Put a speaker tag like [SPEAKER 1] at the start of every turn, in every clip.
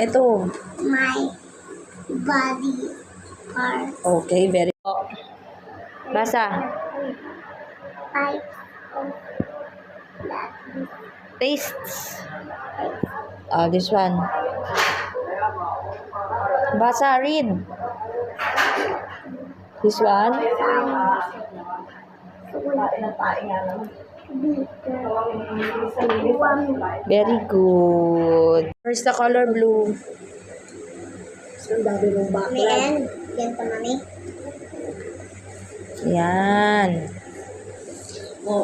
[SPEAKER 1] Ito.
[SPEAKER 2] My body part.
[SPEAKER 1] Okay, very good. Basa.
[SPEAKER 2] Types of that.
[SPEAKER 1] Tastes. This one. Basa, read. This one. Very good. Where's the color blue?
[SPEAKER 2] Men, yan pa mami.
[SPEAKER 1] Yan.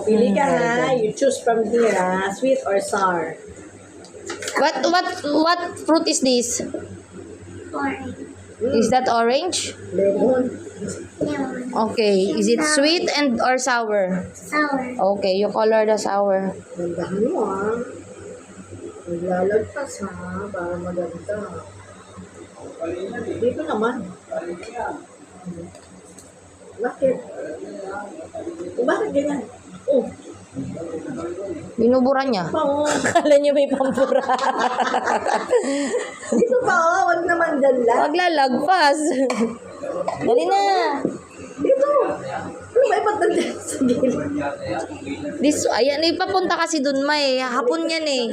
[SPEAKER 3] Pili ka ha. You choose from here ha. Sweet or sour.
[SPEAKER 1] What fruit is this?
[SPEAKER 2] Orange.
[SPEAKER 1] Is that orange?
[SPEAKER 3] Lemon.
[SPEAKER 2] Lemon.
[SPEAKER 1] Okay. Is it sweet and or sour?
[SPEAKER 2] Sour.
[SPEAKER 1] Okay, you color the sour.
[SPEAKER 3] Gandahan mo ha. Maglalagpas ha. Para maganda. Dito naman. Bakit? Bakit ganyan? Oh.
[SPEAKER 1] Binubura niya.
[SPEAKER 3] Oo.
[SPEAKER 1] Akala niyo may pampura.
[SPEAKER 3] Dito pa oh. Huwag naman dyan lang.
[SPEAKER 1] Wag lalagpas. Dali na.
[SPEAKER 3] Dito. Ano ba ipat na dyan sa gilid?
[SPEAKER 1] Ayan, ipapunta kasi dun may. Hapon yan eh.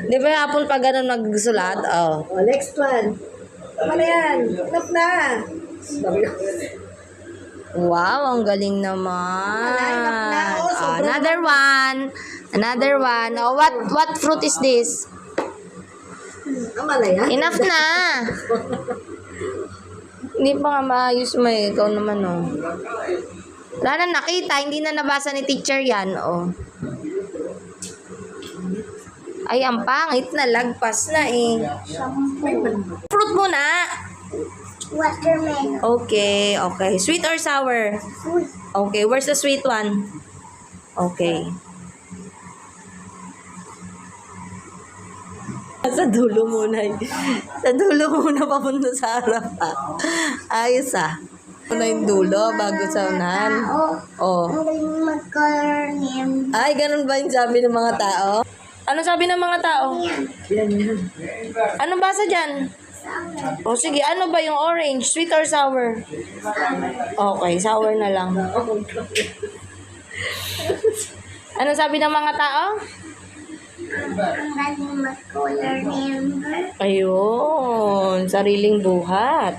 [SPEAKER 1] Di ba hapon pa ganun nagsulat? Oh.
[SPEAKER 3] Oh, next one. Ano na yan? Enough na.
[SPEAKER 1] Wow, ang galing naman.
[SPEAKER 3] Oh,
[SPEAKER 1] Another one. Another one. Oh, what fruit is this?
[SPEAKER 3] Tama na yan.
[SPEAKER 1] Enough na. Hindi pa nga maayos mo eh. Ikaw naman oh. Wala na nakita. Hindi na nabasa ni teacher yan. Oh. Ay, ang pangit na. Lagpas na eh. Fruit muna.
[SPEAKER 2] Watermelon.
[SPEAKER 1] Okay, okay. Sweet or sour?
[SPEAKER 2] Sweet.
[SPEAKER 1] Okay, where's the sweet one? Okay. Sa dulo muna. Sa dulo muna papunta sa harap Ayos ah. Muna yung dulo bago sa unahan. Oh.
[SPEAKER 2] Ang galing mag-color name.
[SPEAKER 1] Ay, ganun ba yung sabi ng mga tao? Ano sabi ng mga tao?
[SPEAKER 3] Yan yan.
[SPEAKER 1] Anong basa dyan? O sige, ano ba yung orange? Sweet or sour? Okay, sour na lang. Ano sabi ng mga tao?
[SPEAKER 2] Ang galing mag-color name.
[SPEAKER 1] Ayun, sariling buhat.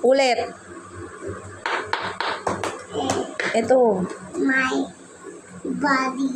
[SPEAKER 1] Ulit. Ito.
[SPEAKER 2] My body